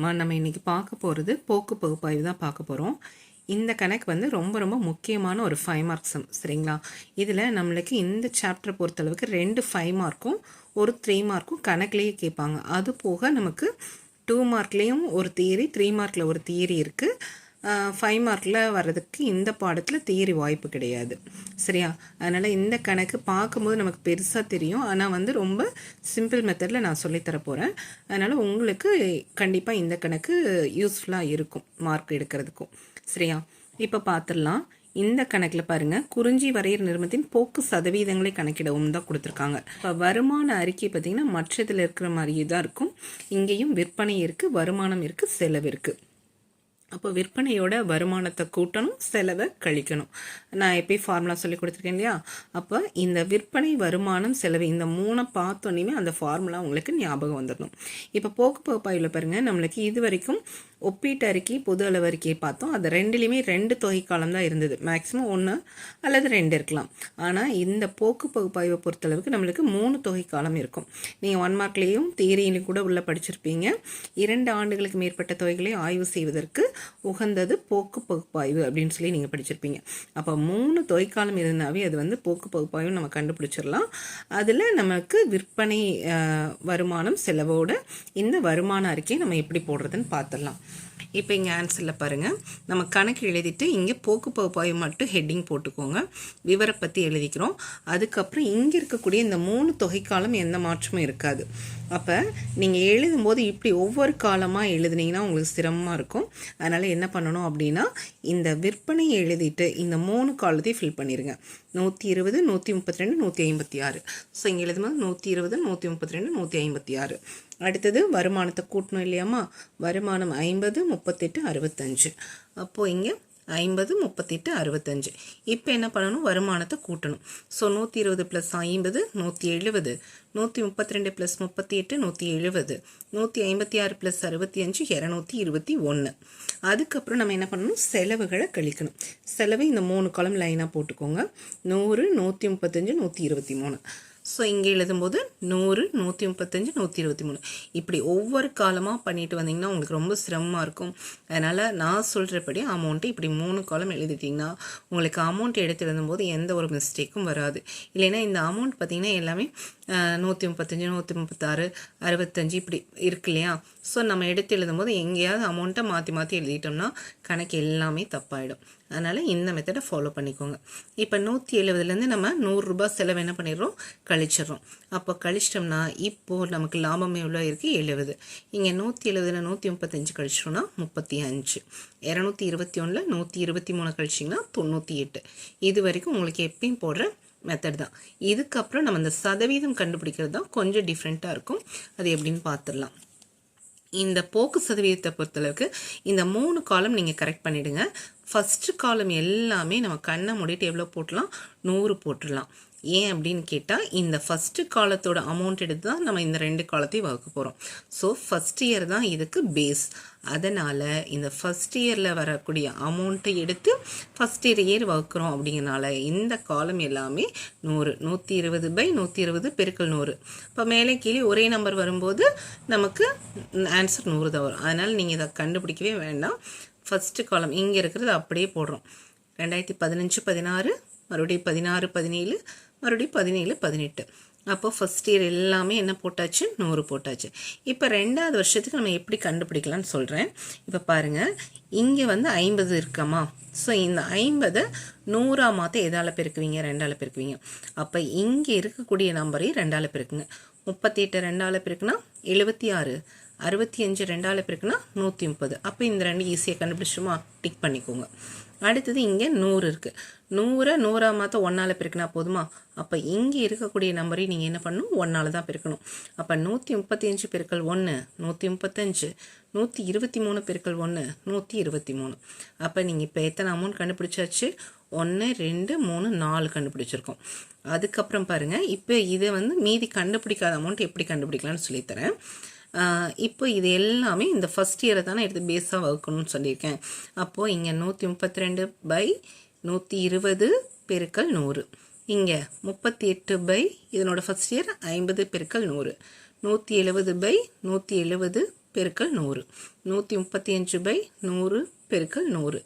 நம்ம இன்றைக்கி பார்க்க போகிறது போக்கு பகுப்பாய்வு தான் பார்க்க போகிறோம். இந்த கணக்கு வந்து ரொம்ப ரொம்ப முக்கியமான ஒரு 5 மார்க் சம், சரிங்களா? இதில் நம்மளுக்கு இந்த சாப்டரை பொறுத்தளவுக்கு 2 5 மார்க்கும் ஒரு 3 மார்க்கும் கணக்குலேயே கேட்பாங்க. அது போக நமக்கு 2 மார்க்லேயும் ஒரு தியரி, 3 மார்க்கில் ஒரு தியரி இருக்குது. 5 மார்க்கில் வர்றதுக்கு இந்த பாடத்தில் தியரி வாய்ப்பு கிடையாது, சரியா? அதனால் இந்த கணக்கு பார்க்கும்போது நமக்கு பெருசாக தெரியும், ஆனால் வந்து ரொம்ப சிம்பிள் மெத்தடில் நான் சொல்லித்தர போகிறேன். அதனால் உங்களுக்கு கண்டிப்பாக இந்த கணக்கு யூஸ்ஃபுல்லாக இருக்கும் மார்க் எடுக்கிறதுக்கும், சரியா? இப்போ பார்த்துடலாம். இந்த கணக்கில் பாருங்கள், குறிஞ்சி வரையர் நிறுவனத்தின் போக்கு சதவீதங்களை கணக்கிடவும் தான் கொடுத்துருக்காங்க. இப்போ வருமான அறிக்கை பார்த்திங்கன்னா மற்றதில் இருக்கிற மாதிரியே தான் இருக்கும். இங்கேயும் விற்பனை இருக்குது, வருமானம் இருக்குது, செலவு இருக்குது. அப்போ விற்பனையோட வருமானத்தை கூட்டணும், செலவை கழிக்கணும். நான் எப்பயும் ஃபார்முலா சொல்லி கொடுத்துருக்கேன் இல்லையா? அப்போ இந்த விற்பனை, வருமானம், செலவு இந்த 3 பார்த்தோன்னே அந்த ஃபார்முலா உங்களுக்கு ஞாபகம் வந்துடணும். இப்போ போக்கு பகுப்பாய்வில் பாருங்கள், நம்மளுக்கு இது வரைக்கும் ஒப்பீட்டு அறிக்கை, பொது அளவு அறிக்கையை பார்த்தோம். அது ரெண்டுலேயுமே 2 தொகை காலம் தான் இருந்தது. மேக்ஸிமம் 1 அல்லது 2 இருக்கலாம். ஆனால் இந்த போக்கு பகுப்பாய்வை பொறுத்தளவுக்கு நம்மளுக்கு 3 தொகை காலம் இருக்கும். நீங்கள் 1 மார்க்லேயும் தியரியிலையும் கூட உள்ள படிச்சிருப்பீங்க. 2 ஆண்டுகளுக்கு மேற்பட்ட தொகைகளை ஆய்வு செய்வதற்கு உகந்தது போக்கு பகுப்பாய்வு அப்படின்னு சொல்லி நீங்கள் படிச்சிருப்பீங்க. அப்போ 3 தொகைக்காலம் இருந்தாவே அது வந்து போக்கு பகுப்பாய்வு நம்ம கண்டுபிடிச்சிடலாம். அதில் நமக்கு விற்பனை, வருமானம், செலவோட இந்த வருமான அறிக்கையை நம்ம எப்படி போடுறதுன்னு பார்த்துடலாம். இப்போ இங்கே ஆன்சரில் பாருங்கள், நம்ம கணக்கு எழுதிட்டு இங்கே போக்கு பகுப்பாய்வு மட்டும் ஹெட்டிங் போட்டுக்கோங்க. விவரை பற்றி எழுதிக்கிறோம். அதுக்கப்புறம் இங்கே இருக்கக்கூடிய இந்த 3 தொகைக்காலம் எந்த மாற்றமும் இருக்காது. அப்போ நீங்கள் எழுதும்போது இப்படி ஒவ்வொரு காலமாக எழுதுனீங்கன்னா உங்களுக்கு சிரமமாக இருக்கும். அதனால் என்ன பண்ணணும் அப்படின்னா, இந்த விற்பனையை எழுதிட்டு இந்த 3 காலத்தையும் ஃபில் பண்ணிடுங்க. 120, 132, 156. ஸோ இங்கே எழுதும்போது 120, 132, 156. அடுத்தது வருமானத்தை கூட்டணும் இல்லையாம்மா? வருமானம் 50, 38, 65. அப்போது இங்கே 50, 38, 65. இப்போ என்ன பண்ணணும்? வருமானத்தை கூட்டணும். ஸோ 120 + 50 170, 132 + 38 170, 156 + 65 221. அதுக்கப்புறம் நம்ம என்ன பண்ணணும்? செலவுகளை கழிக்கணும். செலவு இந்த 3 காலம் லைனாக போட்டுக்கோங்க. 100, 135, 123. ஸோ இங்கே எழுதும்போது 100, 135, 123. இப்படி ஒவ்வொரு காலமாக பண்ணிட்டு வந்தீங்கன்னா உங்களுக்கு ரொம்ப சிரமமாக இருக்கும். அதனால் நான் சொல்கிறபடி அமௌண்ட்டு இப்படி 3 காலம் எழுதிட்டிங்கன்னா உங்களுக்கு அமௌண்ட் எடுத்து எழுதும்போது எந்த ஒரு மிஸ்டேக்கும் வராது. இல்லைன்னா இந்த அமௌண்ட் பார்த்திங்கன்னா எல்லாமே 135, 136, 65 இப்படி இருக்கு இல்லையா? ஸோ நம்ம எடுத்து எழுதும்போது எங்கேயாவது அமௌண்ட்டை மாற்றி மாற்றி எழுதிட்டோம்னா கணக்கு எல்லாமே தப்பாயிடும். அதனால் இந்த மெத்தடை ஃபாலோ பண்ணிக்கோங்க. இப்போ 170லேருந்து நம்ம 100 ரூபாய் செலவு என்ன பண்ணிடுறோம்? கழிச்சிடுறோம். அப்போ கழிச்சிட்டோம்னா இப்போது நமக்கு லாபம் எவ்வளோ இருக்குது? 70. இங்கே 170ல் 135 கழிச்சிட்டோம்னா 35. 221ல் 123 கழிச்சிங்கன்னா 98. இது வரைக்கும் உங்களுக்கு எப்பயும் போடுற மெத்தட் தான். இதுக்கப்புறம் நம்ம இந்த சதவீதம் கண்டுபிடிக்கிறது தான் கொஞ்சம் டிஃப்ரெண்ட்டாக இருக்கும். அது எப்படின்னு பார்த்துடலாம். இந்த போக்கு சதவீதத்தை பொறுத்தளவுக்கு இந்த 3 காலம் நீங்கள் கரெக்ட் பண்ணிவிடுங்க. ஃபஸ்ட்டு காலம் எல்லாமே நம்ம கண்ணை மூடிட்டு எவ்வளோ போட்டலாம்? 100 போட்டுடலாம். ஏன் அப்படின்னு கேட்டால், இந்த ஃபஸ்ட்டு காலத்தோட அமௌண்ட் எடுத்து தான் நம்ம இந்த 2 காலத்தையும் வகுக்க போகிறோம். ஸோ ஃபஸ்ட் இயர் தான் இதுக்கு பேஸ். அதனால் இந்த ஃபஸ்ட் இயரில் வரக்கூடிய அமௌண்ட்டை எடுத்து ஃபஸ்ட் இயர் வகுக்கிறோம். அப்படிங்கிறனால இந்த காலம் எல்லாமே 100, 120/120 பெருக்கல் 100. இப்போ மேலே கீழே ஒரே நம்பர் வரும்போது நமக்கு ஆன்சர் 100 தான் வரும். அதனால் நீங்கள் இதை கண்டுபிடிக்கவே வேண்டாம். ஃபஸ்ட்டு காலம் இங்கே இருக்கிறது அப்படியே போடுறோம். 2015, 16, மறுபடியும் 16, 17, மறுபடியும் 17, 18. அப்போ ஃபஸ்ட் இயர் எல்லாமே என்ன போட்டாச்சு? 100 போட்டாச்சு. இப்போ 2வது வருஷத்துக்கு நம்ம எப்படி கண்டுபிடிக்கலான்னு சொல்கிறேன். இப்போ பாருங்கள், இங்கே வந்து 50 இருக்காமா? ஸோ இந்த 50 100ஆக மாற்ற எதால் பெருக்குவீங்க? 2ஆல் பெருக்குவீங்க. அப்போ இங்கே இருக்கக்கூடிய நம்பரையும் 2ஆல் பெருக்குங்க. 38 2ஆல் பெருக்குனா 76, 65 2ஆல் பெருக்குனா 130. அப்போ இந்த 2 ஈஸியாக கண்டுபிடிச்சிட்டுமா? டிக் பண்ணிக்கோங்க. அடுத்தது இங்கே 100 இருக்குது. 100 100ஆக மாற்ற 1ஆல் பெருக்குனா போதுமா? அப்போ இங்கே இருக்கக்கூடிய நம்பரையும் நீங்கள் என்ன பண்ணணும்? 1ஆல் தான் பெருக்கணும். அப்போ 135 பெருக்கல் 1 135, 123 பெருக்கல் 1 123. அப்போ நீங்கள் இப்போ எத்தனை அமௌண்ட் கண்டுபிடிச்சாச்சு? 1 2 3 4 கண்டுபிடிச்சிருக்கோம். அதுக்கப்புறம் பாருங்கள், இப்போ இதை வந்து மீதி கண்டுபிடிக்காத அமௌண்ட் எப்படி கண்டுபிடிக்கலான்னு சொல்லித்தரேன். இப்போ இது எல்லாமே இந்த ஃபஸ்ட் இயரை தானே எடுத்து பேஸாக வகுக்கணும்னு சொல்லியிருக்கேன். அப்போது இங்கே 132/120 பெருக்கல் 100. இங்கே 38 இதனோட ஃபஸ்ட் இயர் 50 பெருக்கல் 100. 170/170 பெருக்கல் 100. 135/100 பெருக்கல் 100.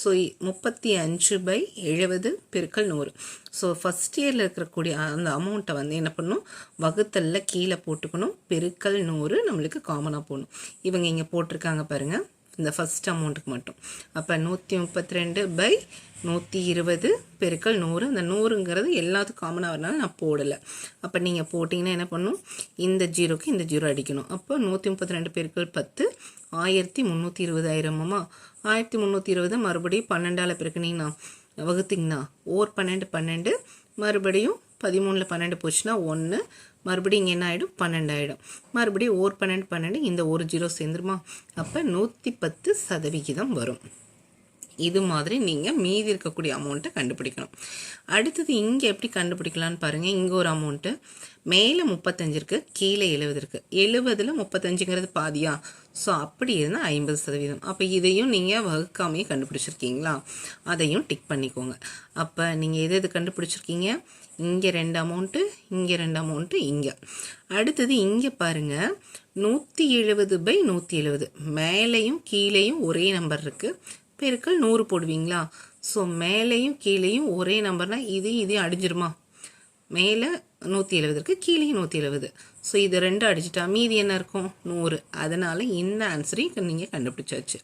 ஸோ 35/70 பெருக்கல் 100. ஸோ ஃபஸ்ட் இயரில் இருக்கக்கூடிய அந்த அமௌண்ட்டை வந்து என்ன பண்ணணும், வகுத்தல்ல கீழே போட்டுக்கணும், பெருக்கல் 100 நம்மளுக்கு காமனாக போகணும். இவங்க இங்கே போட்டிருக்காங்க பாருங்கள், இந்த ஃபஸ்ட் அமௌண்ட்டுக்கு மட்டும். அப்போ 132/120 பெருக்கல் 100. அந்த 100ங்கிறது எல்லாத்துக்கும் காமனாக வரனால நான் போடலை. அப்போ நீங்கள் போட்டிங்கன்னா என்ன பண்ணணும், இந்த ஜீரோக்கு இந்த ஜீரோ அடிக்கணும். அப்போ 132 பெருக்கல் 10 1320 ஆயிரமாம்மா. 1320 மறுபடியும் 12ஆல் பெருக்கினீங்கன்னா வகுத்திங்கன்னா 12 மறுபடியும் 13ல் 12 போச்சுன்னா 1, மறுபடியும் இங்கே என்ன ஆகிடும் 12 ஆகிடும். மறுபடியும் 12 இந்த ஒரு ஜீரோ சேர்ந்துருமா. அப்போ 110% வரும். இது மாதிரி நீங்கள் மீதி இருக்கக்கூடிய அமௌண்ட்டை கண்டுபிடிக்கணும். அடுத்தது இங்கே எப்படி கண்டுபிடிக்கலான்னு பாருங்கள். இங்கே ஒரு அமௌண்ட்டு மேலே 35 இருக்குது, கீழே 70 இருக்குது. 70ல் 35ங்கிறது பாதியா? ஸோ அப்படி இருந்தால் 50%. அப்போ இதையும் நீங்கள் வகுக்காமையே கண்டுபிடிச்சிருக்கீங்களா, அதையும் டிக் பண்ணிக்கோங்க. அப்போ நீங்கள் எது கண்டுபிடிச்சிருக்கீங்க, இங்கே 2 அமௌண்ட்டு, இங்கே 2 அமௌண்ட்டு, இங்கே. அடுத்தது இங்கே பாருங்கள், 170/170 மேலேயும் கீழேயும் ஒரே நம்பர் இருக்குது, பெருக்கல் 100 போடுவீங்களா. ஸோ மேலேயும் கீழேயும் ஒரே நம்பர்னால் இதையும் அடிஞ்சிருமா. மேலே 170 இருக்குது, கீழேயும் 170. ஸோ இது 2 அடிச்சிட்டா மீதி என்ன இருக்கும் 100. அதனால் இந்த ஆன்சரையும் நீங்கள் கண்டுபிடிச்சாச்சு.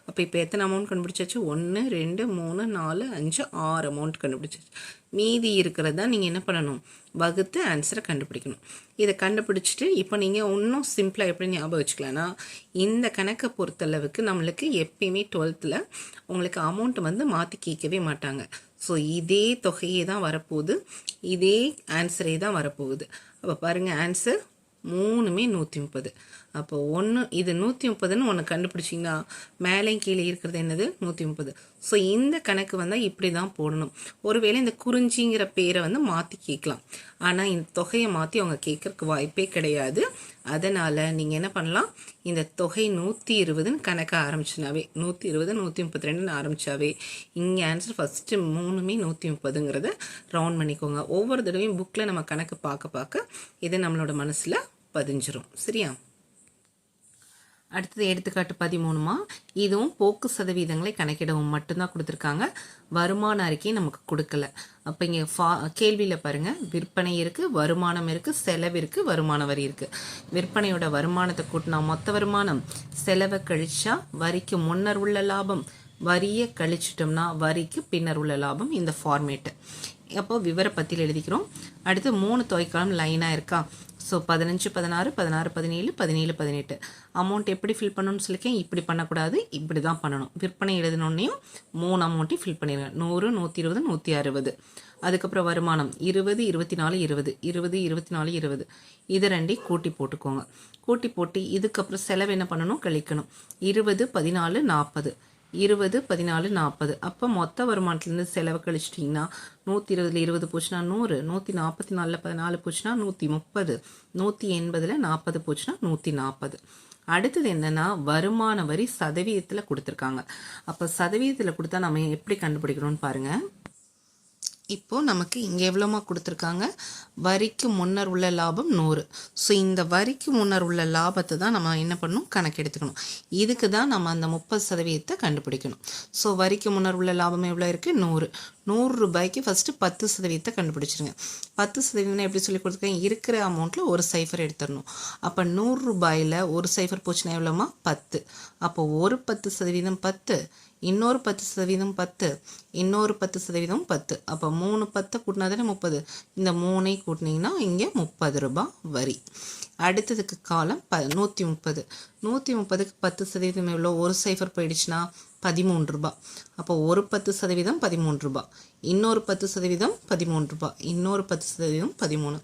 அப்போ இப்போ எத்தனை அமௌண்ட் கண்டுபிடிச்சாச்சு, 1 2 3 4 5 6 அமௌண்ட் கண்டுபிடிச்சாச்சு. மீதி இருக்கிறது தான் நீங்கள் என்ன பண்ணணும், வகுத்து ஆன்சரை கண்டுபிடிக்கணும். இதை கண்டுபிடிச்சிட்டு இப்போ நீங்கள் இன்னும் சிம்பிளாக எப்படி ஞாபகம் வச்சுக்கலான்னா, இந்த கணக்கை பொறுத்தளவுக்கு நம்மளுக்கு எப்பயுமே 12th உங்களுக்கு அமௌண்ட்டை வந்து மாற்றி கேட்கவே மாட்டாங்க. ஸோ இதே தொகையே தான் வரப்போகுது, இதே ஆன்சரே தான் வரப்போகுது. அப்போ பாருங்கள், ஆன்சர் 3மே 130. அப்போ இது 130ன்னு ஒன்று கண்டுபிடிச்சிங்கன்னா மேலே கீழே இருக்கிறது என்னது 130. ஸோ இந்த கணக்கு வந்தால் இப்படி தான் போடணும். ஒருவேளை இந்த குறிஞ்சிங்கிற பேரை வந்து மாற்றி கேட்கலாம், ஆனால் இந்த தொகையை மாற்றி அவங்க கேட்கறதுக்கு வாய்ப்பே கிடையாது. அதனால் நீங்கள் என்ன பண்ணலாம், இந்த தொகை 120ன்னு கணக்க ஆரம்பிச்சுனாவே 120 132ன்னு ஆரம்பித்தாவே இங்கே ஆன்சர் ஃபஸ்ட்டு 3மே 130ங்கிறத ரவுண்ட் பண்ணிக்கோங்க. ஒவ்வொரு தடவையும் புக்கில் நம்ம கணக்கு பார்க்க இது நம்மளோட மனசில் பதிஞ்சிரும். சரியா? அடுத்தது எடுத்துக்காட்டு 13மா. இதுவும் போக்கு சதவீதங்களை கணக்கிடவும் மட்டும்தான் கொடுத்துருக்காங்க, வருமான அறிக்கை நமக்கு கொடுக்கல. அப்போ இங்கே கேள்வியில் பாருங்கள், விற்பனை இருக்குது, வருமானம் இருக்குது, செலவு இருக்குது, வருமான வரி இருக்குது. விற்பனையோட வருமானத்தை கூட்டினா மொத்த வருமானம், செலவை கழிச்சா வரிக்கு முன்னர் உள்ள லாபம், வரியை கழிச்சிட்டோம்னா வரிக்கு பின்னர் உள்ள லாபம். இந்த ஃபார்மேட்டு அப்போ விவர பத்தியில் எழுதிக்கிறோம். அடுத்து 3 தொகைக்காலம் லைனாக இருக்கா. ஸோ 15 16 16 17 17 18 அமௌண்ட் எப்படி ஃபில் பண்ணணும்னு சொல்லியிருக்கேன். இப்படி பண்ணக்கூடாது, இப்படி தான் பண்ணணும். விற்பனை எழுதினோடனையும் 3 அமௌண்ட்டையும் ஃபில் பண்ணிடுங்க. 100 120 160. அதுக்கப்புறம் வருமானம் 20 24 20 20 24 20. இது 2 கூட்டி போட்டுக்கோங்க. கூட்டி போட்டு இதுக்கப்புறம் செலவு என்ன பண்ணணும், கழிக்கணும். 20 14 40 20 14 40. அப்போ மொத்த வருமானத்துலேருந்து செலவு கழிச்சிட்டிங்கன்னா 120ல் 20 போச்சுன்னா 100, 144ல் 14 போச்சுன்னா 130, 180ல் 40 போச்சுன்னா 140. அடுத்தது என்னன்னா, வருமான வரி சதவீதத்தில் கொடுத்துருக்காங்க. அப்போ சதவீதத்தில் கொடுத்தா நம்ம எப்படி கண்டுபிடிக்கணும்னு பாருங்கள். இப்போது நமக்கு இங்கே எவ்வளோமா கொடுத்துருக்காங்க, வரிக்கு முன்னர் உள்ள லாபம் 100. ஸோ இந்த வரிக்கு முன்னர் உள்ள லாபத்தை தான் நம்ம என்ன பண்ணணும், கணக்கெடுத்துக்கணும். இதுக்கு தான் நம்ம அந்த 30% கண்டுபிடிக்கணும். ஸோ வரிக்கு முன்னர் உள்ள லாபம் எவ்வளோ இருக்குது, 100. 100 ரூபாய்க்கு ஃபஸ்ட்டு 10% கண்டுபிடிச்சிருங்க. 10% எப்படி சொல்லி கொடுத்துருக்கேன், இருக்கிற அமௌண்ட்டில் ஒரு சைஃபர் எடுத்துடணும். அப்போ 100 ரூபாயில் ஒரு சைஃபர் போச்சுன்னா எவ்வளோமா, 10. அப்போ ஒரு 10% 10, இன்னொரு 10% 10, இன்னொரு 10% 10. அப்போ 3 10 கூட்டினா தானே 30. இந்த 3ஐ கூட்டினீங்கன்னா இங்கே 30 ரூபாய் வரி. அடுத்ததுக்கு காலம் 130. 130க்கு 10% எவ்வளோ, ஒரு சைஃபர் போயிடுச்சுன்னா 13 ரூபாய். அப்போ ஒரு 10% 13 ரூபாய், இன்னொரு 10% 13 ரூபாய், இன்னொரு 10% 13.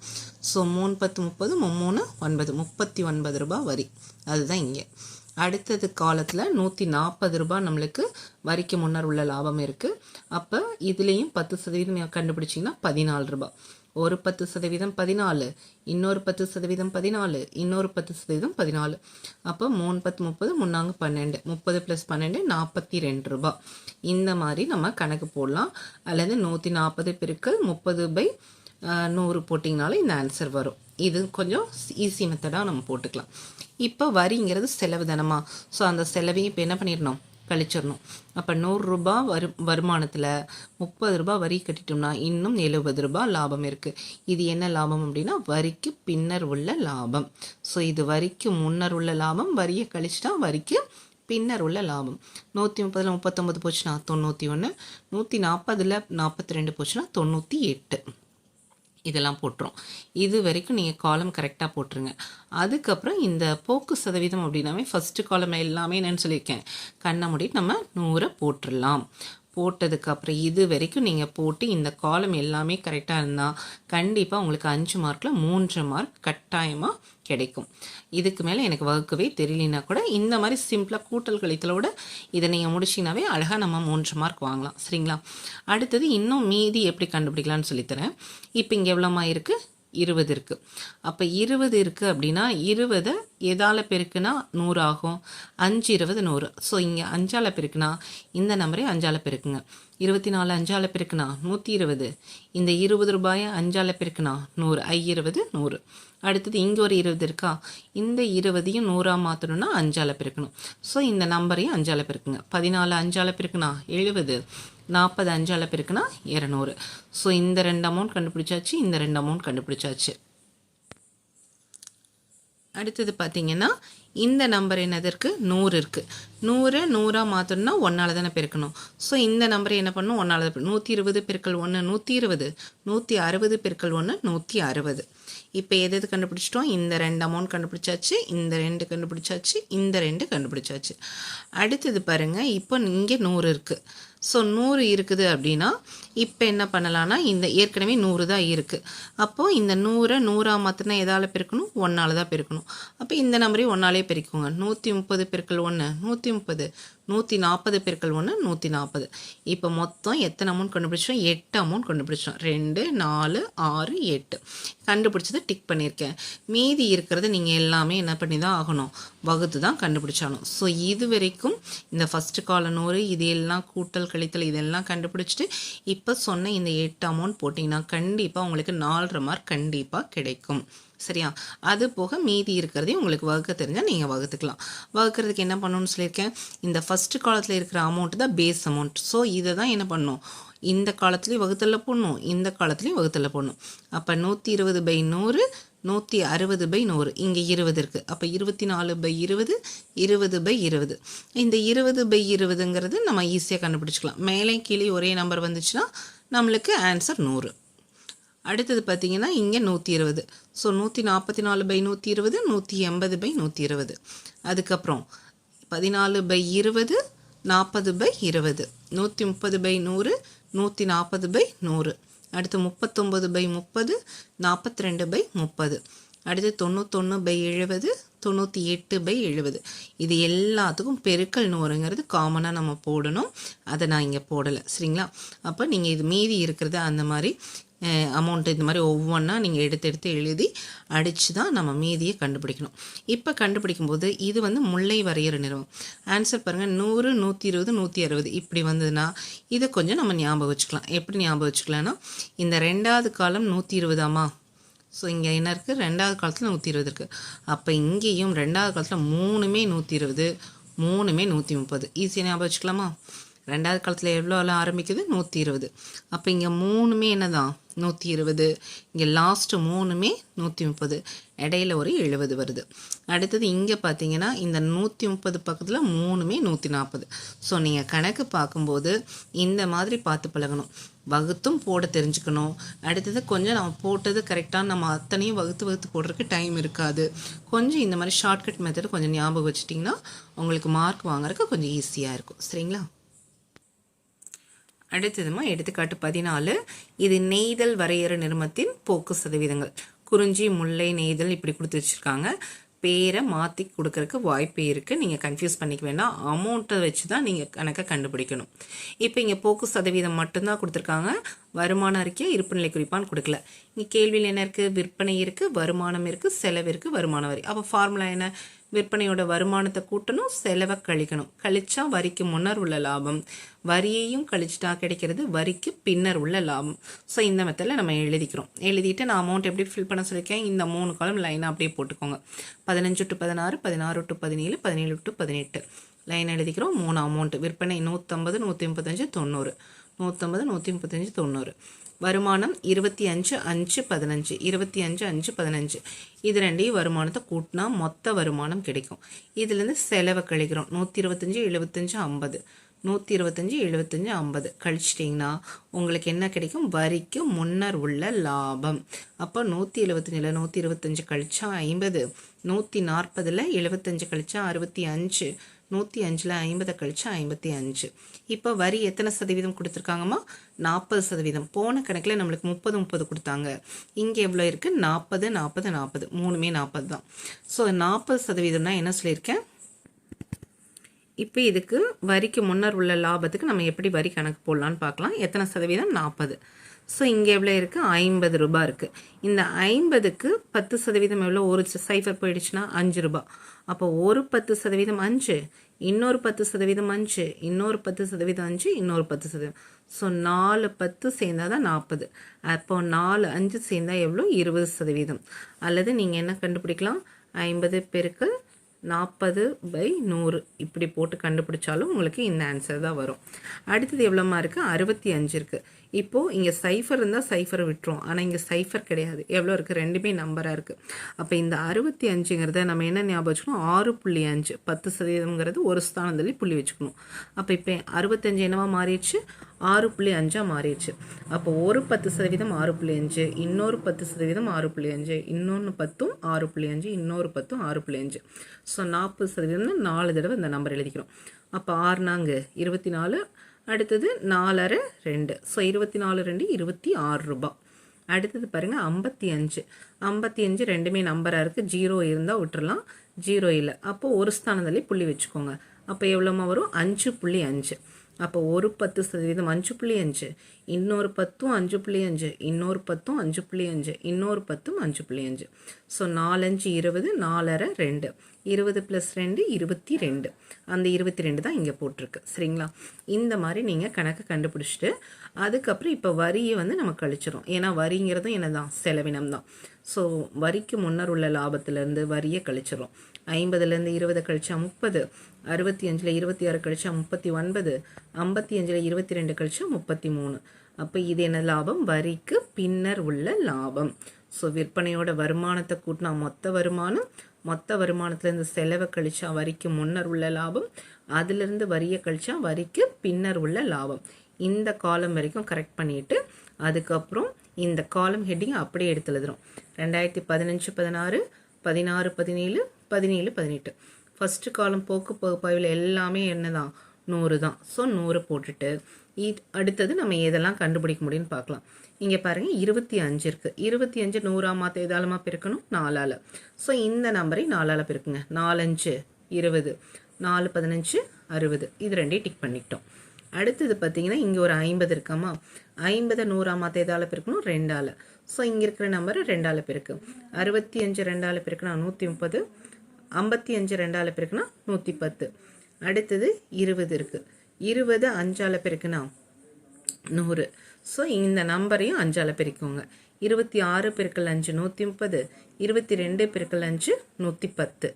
ஸோ 3 10 30 3 9 39 ரூபாய் வரி. அதுதான் இங்கே. அடுத்தது காலத்தில் 140 ரூபாய் நம்மளுக்கு வரிக்கு முன்னர் உள்ள லாபம் இருக்குது. அப்போ இதுலேயும் 10% கண்டுபிடிச்சிங்கன்னா 14 ரூபாய். ஒரு 10% 14, இன்னொரு 10% 14, இன்னொரு 10% 14. அப்போ 3 10 30 முன்னாங்க 12, 30 + 12 42 ரூபாய். இந்த மாதிரி நம்ம கணக்கு போடலாம். அல்லது 140 பெருக்கல் 30/100 போட்டிங்கனாலும் இந்த ஆன்சர் வரும். இது கொஞ்சம் ஈஸி மெத்தடாக நம்ம போட்டுக்கலாம். இப்போ வரிங்கிறது செலவு தானமா, ஸோ அந்த செலவையும் இப்போ என்ன பண்ணிடணும், கழிச்சிடணும். அப்போ 100 ரூபா வருமானத்தில் 30 ரூபா வரி கட்டிட்டோம்னா இன்னும் 70 ரூபா லாபம் இருக்குது. இது என்ன லாபம் அப்படின்னா வரிக்கு பின்னர் உள்ள லாபம். ஸோ இது வரிக்கு முன்னர் உள்ள லாபம், வரியை கழிச்சிட்டா வரிக்கு பின்னர் உள்ள லாபம். 130ல் 39 போச்சுன்னா 91, 140ல் 42 போச்சுன்னா 98. இதெல்லாம் போட்டுரும். இது வரைக்கும் நீங்கள் காலம் கரெக்டாக போட்டுருங்க. அதுக்கப்புறம் இந்த போக்கு சதவீதம் அப்படின்னாவே ஃபஸ்ட்டு காலம் எல்லாமே என்னென்னு சொல்லியிருக்கேன், கண்ணை மூடிட்டு நம்ம 100 போட்டுடலாம். போட்டதுக்கப்புறம் இது வரைக்கும் நீங்கள் போட்டு இந்த காலம் எல்லாமே கரெக்டாக இருந்தால் கண்டிப்பாக உங்களுக்கு 5 மார்க்கில் 3 மார்க் கட்டாயமாக கிடைக்கும். இதுக்கு மேலே எனக்கு வகுக்கவே தெரியலனா கூட இந்த மாதிரி சிம்பிளாக கூட்டல் கழித்தலோட இதை நீங்கள் முடிச்சிங்கனாவே அழகாக நம்ம 3 மார்க் வாங்கலாம். சரிங்களா? அடுத்தது இன்னும் மீதி எப்படி கண்டுபிடிக்கலான்னு சொல்லித்தரேன். இப்போ இங்கே எவ்வளோமா இருக்குது, 20 இருக்குது. அப்போ 20 இருக்குது அப்படின்னா 20 எதால் பெருக்குனா 100 ஆகும். 5 20 100. ஸோ இங்கே 5ஆல் பெருக்குனா இந்த நம்பரே 5ஆல் பெருக்குங்க. 24 5ஆல் பெருக்குனா 120. இந்த 20 ரூபாயை 5ஆல் பெருக்குனா 100. 20 100. அடுத்தது இங்கே ஒரு 20 இருக்கா, இந்த 20ஐயும் 100ஆக மாற்றணும்னா 5ஆல் பெருக்கணும். ஸோ இந்த நம்பரையும் 5ஆல் பெருக்குங்க. 14 5ஆல் பெருக்குனா 70. 40 5ஆல் பெருக்குனா 200. ஸோ இந்த 2 அமௌண்ட் கண்டுபிடிச்சாச்சு, இந்த 2 அமௌண்ட் கண்டுபிடிச்சாச்சு. அடுத்தது பார்த்தீங்கன்னா இந்த நம்பர் என்னது இருக்குது, 100 இருக்குது. 100 100ஆக மாற்றணும்னா 1ஆல் தானே பெருக்கணும். ஸோ இந்த நம்பரை என்ன பண்ணணும், 1ஆல் தான். 120 பெருக்கல் 1 120, 160 பெருக்கல் 1 160. இப்போ எது கண்டுபிடிச்சிட்டோம், இந்த 2 அமௌண்ட் கண்டுபிடிச்சாச்சு, இந்த 2 கண்டுபிடிச்சாச்சு, இந்த 2 கண்டுபிடிச்சாச்சு. அடுத்தது பாருங்கள், இப்போ இங்கே 100 இருக்குது. ஸோ 100 இருக்குது அப்படின்னா இப்போ என்ன பண்ணலான்னா இந்த ஏற்கனவே 100 தான் இருக்குது. அப்போது இந்த 100 100ஆக மாற்றினா எதால் பெருக்கணும், 1ஆல் தான் பெருக்கணும். அப்போ இந்த நம்பரையும் 1ஆலே பெருக்குங்க. 130 பெருக்கல் 1 130, 140 பெருக்கல் 1 140. இப்போ மொத்தம் எத்தனை அமௌண்ட் கண்டுபிடிச்சோம், 8 அமௌண்ட் கண்டுபிடிச்சோம். 2 4 6 8 கண்டுபிடிச்சது டிக் பண்ணியிருக்கேன். மீதி இருக்கிறத நீங்கள் எல்லாமே என்ன பண்ணி தான் ஆகணும், வகுத்து தான் கண்டுபிடிச்சாகணும். ஸோ இது வரைக்கும் இந்த ஃபஸ்ட்டு கால 100 இது எல்லாம் கூட்டல் கழித்தல் இதெல்லாம் கண்டுபிடிச்சிட்டு இப்போ சொன்ன இந்த 8 அமௌண்ட் போட்டிங்கன்னா கண்டிப்பாக உங்களுக்கு 4.5 மார்க் கண்டிப்பாக கிடைக்கும். சரியா? அது போக மீதி இருக்கிறதையும் உங்களுக்கு வகுக்க தெரிஞ்சால் நீங்கள் வகுத்துக்கலாம். வகுக்கிறதுக்கு என்ன பண்ணணும்னு சொல்லியிருக்கேன், இந்த ஃபஸ்ட்டு காலத்தில் இருக்கிற அமௌண்ட்டு தான் பேஸ் அமௌண்ட். ஸோ இதை தான் என்ன பண்ணணும், இந்த காலத்துலேயும் வகுத்தலில் போடணும், இந்த காலத்துலேயும் வகுத்தலில் போடணும். அப்போ 120/100, 160/100. இங்கே 20 இருக்குது. அப்போ 24/20, 20/20. இந்த 20/20ங்கிறது நம்ம ஈஸியாக கண்டுபிடிச்சிக்கலாம். மேலே கீழே ஒரே நம்பர் வந்துச்சுன்னா நம்மளுக்கு ஆன்சர் 100. அடுத்தது பார்த்திங்கன்னா இங்கே 120. ஸோ 144/120, 180/120. அதுக்கப்புறம் 14/20, 40/20, 130/100, 140/100. அடுத்து 39/30, 42/30. அடுத்து 91/70, 98/70. இது எல்லாத்துக்கும் பெருக்கல் 100ங்கிறது காமனாக நம்ம போடணும். அதை நான் இங்கே போடலை. சரிங்களா? அப்போ நீங்கள் இது மீதி இருக்கிறத அந்த மாதிரி அமௌண்ட்டு இந்த மாதிரி ஒவ்வொன்றா நீங்கள் எடுத்து எழுதி அடித்து தான் நம்ம மீதியை கண்டுபிடிக்கணும். இப்போ கண்டுபிடிக்கும்போது இது வந்து முல்லை வரையறை நிறுவனம். ஆன்சர் பாருங்கள், 100 120 160 இப்படி வந்ததுன்னா இதை கொஞ்சம் நம்ம ஞாபகம் வச்சுக்கலாம். எப்படி ஞாபகம் வச்சுக்கலாம்னா இந்த 2வது காலம் 120ஆமா. ஸோ இங்கே என்ன இருக்குது, 2வது காலத்தில் 120 இருக்குது. அப்போ இங்கேயும் 2வது காலத்தில் 3மே 120, 3மே 130. ஈஸியாக ஞாபகம் வச்சுக்கலாமா? 2வது காலத்தில் எவ்வளோ ஆரம்பிக்குது, 120. அப்போ இங்கே 3மே என்ன தான் 120, இங்கே லாஸ்ட்டு 3மே 130, இடையில ஒரு 70 வருது. அடுத்தது இங்கே பார்த்தீங்கன்னா இந்த 130 பக்கத்தில் 3மே 140. ஸோ நீங்கள் கணக்கு பார்க்கும்போது இந்த மாதிரி பார்த்து பழகணும். வகுத்தும் போட தெரிஞ்சுக்கணும். அடுத்தது கொஞ்சம் நம்ம போட்டது கரெக்டாக நம்ம அத்தனையும் வகுத்து போடுறதுக்கு டைம் இருக்காது. கொஞ்சம் இந்த மாதிரி ஷார்ட்கட் மெத்தட் கொஞ்சம் ஞாபகம் வச்சிட்டிங்கன்னா உங்களுக்கு மார்க் வாங்குறதுக்கு கொஞ்சம் ஈஸியாக இருக்கும். சரிங்களா? அடுத்ததுமா எடுத்துக்காட்டு 14. இது நெய்தல் வரையறை நிறுவனத்தின் போக்கு சதவீதங்கள். குறிஞ்சி முல்லை நெய்தல் இப்படி கொடுத்து வச்சுருக்காங்க. பேரை மாற்றி கொடுக்கறதுக்கு வாய்ப்பு இருக்குது. நீங்கள் கன்ஃபியூஸ் பண்ணிக்க வேண்டாம். அமௌண்ட்டை வச்சு தான் நீங்கள் கணக்கை கண்டுபிடிக்கணும். இப்போ இங்கே போக்கு சதவீதம் மட்டும்தான் கொடுத்துருக்காங்க. வருமான அறிக்கை இருப்புநிலை குறிப்பான்னு கொடுக்கல. இங்கே கேள்வியில் என்ன இருக்குது, விற்பனை இருக்குது, வருமானம் இருக்குது, செலவு இருக்குது, வருமான வரி. அப்போ ஃபார்முலா என்ன, விற்பனையோட வருமானத்தை கூட்டணும், செலவை கழிக்கணும். கழிச்சா வரிக்கு முன்னர் உள்ள லாபம், வரியையும் கழிச்சிட்டா கிடைக்கிறது வரிக்கு பின்னர் உள்ள லாபம். ஸோ இந்த மெத்தடில் நம்ம எழுதிக்கிறோம். எழுதிட்டு நான் அமௌண்ட் எப்படி ஃபில் பண்ண சொல்லியிருக்கேன், இந்த 3 காலம் லைனாக அப்படியே போட்டுக்கோங்க. 15 to 16, 16 to 17, 17 to 18 லைன் எழுதிக்கிறோம். 3 அமௌண்ட். விற்பனை 150, 135, 90. 150, 135, 90. வருமானம் 25, 5, 15. 25, 5, 15. இது ரெண்டையும் வருமானத்தை கூட்டினா மொத்த வருமானம் கிடைக்கும். இதுலேருந்து செலவை கழிக்கிறோம். 125, 75, 50. 125, 75, 50 கழிச்சிட்டிங்கன்னா உங்களுக்கு என்ன கிடைக்கும், வரிக்கு முன்னர் உள்ள லாபம். அப்போ 175ல் 125 கழிச்சா 50, 140ல் 75 கழிச்சா 65, 105ல் 50 கழிச்சா 55. இப்போ வரி எத்தனை சதவீதம் கொடுத்துருக்காங்கம்மா, 40%. போன கணக்கில் நம்மளுக்கு 30 கொடுத்தாங்க. இங்கே எவ்வளோ இருக்குது, 40 40 40, மூணுமே 40 தான். ஸோ 40%னா என்ன சொல்லியிருக்கேன். இப்போ இதுக்கு வரிக்கு முன்னர் உள்ள லாபத்துக்கு நம்ம எப்படி வரி கணக்கு போடலான்னு பார்க்கலாம். எத்தனை சதவீதம், 40. ஸோ இங்கே எவ்வளோ இருக்குது, 50 ரூபாய் இருக்குது. இந்த 50க்கு 10% எவ்வளோ, ஒரு சைஃபர் போயிடுச்சுன்னா 5 ரூபாய். அப்போ ஒரு 10% 5, இன்னொரு 10% 5, இன்னொரு 10% 5, இன்னொரு 10%. ஸோ 4 10 சேர்ந்தால் தான் 40. அப்போ 4 5 சேர்ந்தால் எவ்வளோ, 20%. அல்லது நீங்கள் என்ன கண்டுபிடிக்கலாம், 50 பெருக்கல் 40/100 இப்படி போட்டு கண்டுபிடிச்சாலும் உங்களுக்கு இந்த ஆன்சர் தான் வரும். அடுத்தது எவ்வளோமா இருக்குது, 65 இருக்குது. இப்போது இங்கே சைஃபர் இருந்தால் சைஃபரை விட்டுரும். ஆனால் இங்கே சைஃபர் கிடையாது. எவ்வளோ இருக்குது, ரெண்டுமே நம்பராக இருக்குது. அப்போ இந்த 65ங்கிறத நம்ம என்ன ஞாபகம் வச்சுக்கணும், 6.5. 10%ங்கிறது ஒரு ஸ்தானத்தில் புள்ளி வச்சுக்கணும். அப்போ இப்போ 65 என்னவா மாறிடுச்சு, 6.5 மாறிடுச்சு. அப்போ ஒரு 10% 6.5, இன்னொரு 10% 6.5, இன்னொன்று 10 6.5, இன்னொரு 10 6.5. ஸோ 40% 4 தடவை இந்த நம்பர் எழுதிக்கிறோம். அப்போ 6 நாங்க 24, அடுத்தது 4 2. ஸோ 24 2 26 ரூபாய். அடுத்தது பாருங்கள் 55. 55 ரெண்டுமே நம்பராக இருக்குது. 0 இருந்தால் விட்டுறலாம், 0 இல்லை. அப்போது ஒரு ஸ்தானத்திலே புள்ளி வச்சுக்கோங்க. அப்போ எவ்வளோமா வரும், 5.5. அப்போ ஒரு 10% 5.5, இன்னொரு 10 5.5, இன்னொரு 10 5.5, இன்னொரு 10 5.5. ஸோ 4 5 20, 4 2, 20 + 2 22. அந்த 22 தான் இங்கே போட்டிருக்கு. சரிங்களா, இந்த மாதிரி நீங்கள் கணக்கு கண்டுபிடிச்சிட்டு அதுக்கப்புறம் இப்போ வரியை வந்து நம்ம கழிச்சிடும். ஏன்னா வரிங்கிறதும் என்னதான், செலவினம் தான். ஸோ வரிக்கு முன்னர் உள்ள லாபத்திலேருந்து வரியை கழிச்சிடும். 50லேருந்து 20 கழிச்சா 30, 65ல் 26 கழிச்சா 39, 55ல் 22 கழிச்சா 33. அப்போ இது என்ன லாபம், வரிக்கு பின்னர் உள்ள லாபம். ஸோ விற்பனையோட வருமானத்தை கூட்டினா மொத்த வருமானம், மொத்த வருமானத்துலேருந்து செலவை கழிச்சா வரிக்கு முன்னர் உள்ள லாபம், அதிலிருந்து வரியை கழிச்சா வரிக்கு பின்னர் உள்ள லாபம். இந்த காலம் வரைக்கும் கரெக்ட் பண்ணிவிட்டு அதுக்கப்புறம் இந்த காலம் ஹெட்டிங் அப்படியே எடுத்து எழுதுறோம். 2015 16, 16 17, 17 18. ஃபஸ்ட்டு காலம் போக்கு பகுப்பாய்வில் எல்லாமே என்ன தான், 100 தான். ஸோ 100 போட்டுட்டு அடுத்தது நம்ம எதெல்லாம் கண்டுபிடிக்க முடியும்னு பார்க்கலாம். இங்கே பாருங்கள் 25 இருக்குது. 25 100ஆ மாற்ற எதாலமா பெருக்கணும், 4ஆல். ஸோ இந்த நம்பரை 4ஆல் பெருக்குங்க. 4 5 20, 4 15 60. இது ரெண்டையும் டிக் பண்ணிக்கிட்டோம். அடுத்தது பார்த்தீங்கன்னா இங்கே ஒரு 50 இருக்காமா, 50 100ஆ மாற்ற எதால் பெருக்கணும், 2ஆல். ஸோ இங்கே இருக்கிற நம்பரை 2ஆல் பெருக்கு. 65 2ஆல் பெருக்குனா 130, 55 2ஆல் பெருக்குனா 110. அடுத்தது 20 இருக்குது. 20 5ஆல் பெருக்குனா 100. ஸோ இந்த நம்பரையும் 5ஆல் பெருக்குங்க. 26 பெருக்கல் 5 130, 22 பெருக்கல் 5 110.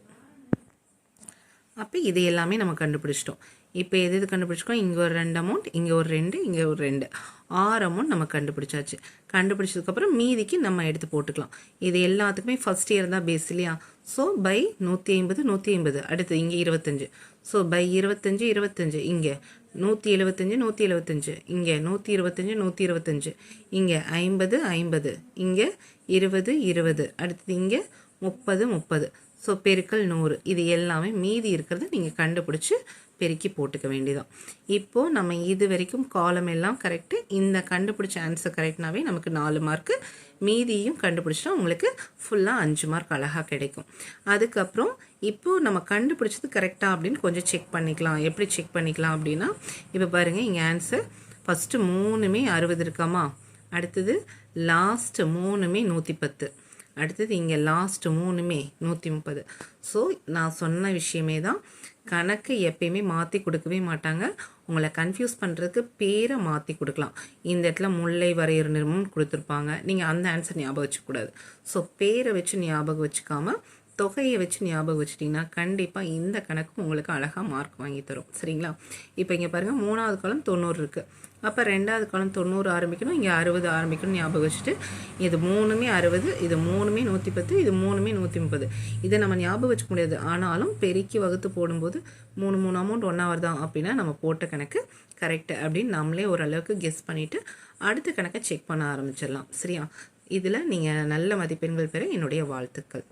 அப்போ இது எல்லாமே நம்ம கண்டுபிடிச்சிட்டோம். இப்போ எது கண்டுபிடிச்சிக்கோம், இங்கே ஒரு 2 அமௌண்ட், இங்கே ஒரு 2, இங்கே ஒரு 2, 6 அமௌண்ட் நம்ம கண்டுபிடிச்சாச்சு. கண்டுபிடிச்சதுக்கப்புறம் மீதிக்கு நம்ம எடுத்து போட்டுக்கலாம். இது எல்லாத்துக்குமே ஃபஸ்ட் இயர் தான் பேஸ் இல்லையா. So by 150 150. அடுத்து இங்கே 25. So by 25 25. இங்கே 175 175. இங்கே 125 125. இங்கே 50 50. இங்கே 20 20. அடுத்தது இங்கே 30 30. ஸோ பெருக்கல் 100. இது எல்லாமே மீதி இருக்கிறத நீங்கள் கண்டுபிடிச்சி பெருக்கி போட்டுக்க வேண்டியதான். இப்போது நம்ம இது வரைக்கும் காலம் எல்லாம் கரெக்டு. இந்த கண்டுபிடிச்ச ஆன்சர் கரெக்ட்னாவே நமக்கு 4 மார்க்கு. மீதியும் கண்டுபிடிச்சா உங்களுக்கு ஃபுல்லாக 5 மார்க் அழகாக கிடைக்கும். அதுக்கப்புறம் இப்போது நம்ம கண்டுபிடிச்சது கரெக்டாக அப்படின்னு கொஞ்சம் செக் பண்ணிக்கலாம். எப்படி செக் பண்ணிக்கலாம் அப்படின்னா, இப்போ பாருங்கள் இங்கே ஆன்சர் ஃபஸ்ட்டு 3மே 60 இருக்காமா, அடுத்தது லாஸ்ட்டு 3மே 110, அடுத்தது இங்கே லாஸ்ட் 3மே 130. ஸோ நான் சொன்ன விஷயமே தான். கணக்கு எப்பயுமே மாற்றி கொடுக்கவே மாட்டாங்க. உங்களை கன்ஃபியூஸ் பண்ணுறதுக்கு பேரை மாற்றி கொடுக்கலாம். இந்த இடத்துல முல்லை வரையறு நிறமும் கொடுத்துருப்பாங்க. நீங்கள் அந்த ஆன்சர் ஞாபகம் வச்சுக்கூடாது. ஸோ பேரை வச்சு ஞாபகம் வச்சுக்காமல் தொகையை வச்சு ஞாபகம் வச்சிட்டிங்கன்னா கண்டிப்பாக இந்த கணக்கு உங்களுக்கு அழகாக மார்க் வாங்கி தரும். சரிங்களா? இப்போ இங்கே பாருங்கள், 3வது காலம் 90 இருக்குது. அப்போ 2வது காலம் 90 ஆரம்பிக்கணும், இங்கே 60 ஆரம்பிக்கணும். ஞாபகம் வச்சுட்டு இது 3மே 60, இது 3மே 110, இது 3மே 130. இதை நம்ம ஞாபகம் வச்சுக்க முடியாது. ஆனாலும் பெருக்கி வகுத்து போடும்போது 3 அமௌண்ட் ஒன்றா வருதான் அப்படின்னா நம்ம போட்ட கணக்கு கரெக்டு அப்படின்னு நம்மளே ஓரளவுக்கு கெஸ் பண்ணிவிட்டு அடுத்த கணக்கை செக் பண்ண ஆரம்பிச்சிடலாம். சரியா? இதில் நீங்கள் நல்ல மதிப்பெண்கள் பெற என்னுடைய வாழ்த்துக்கள்.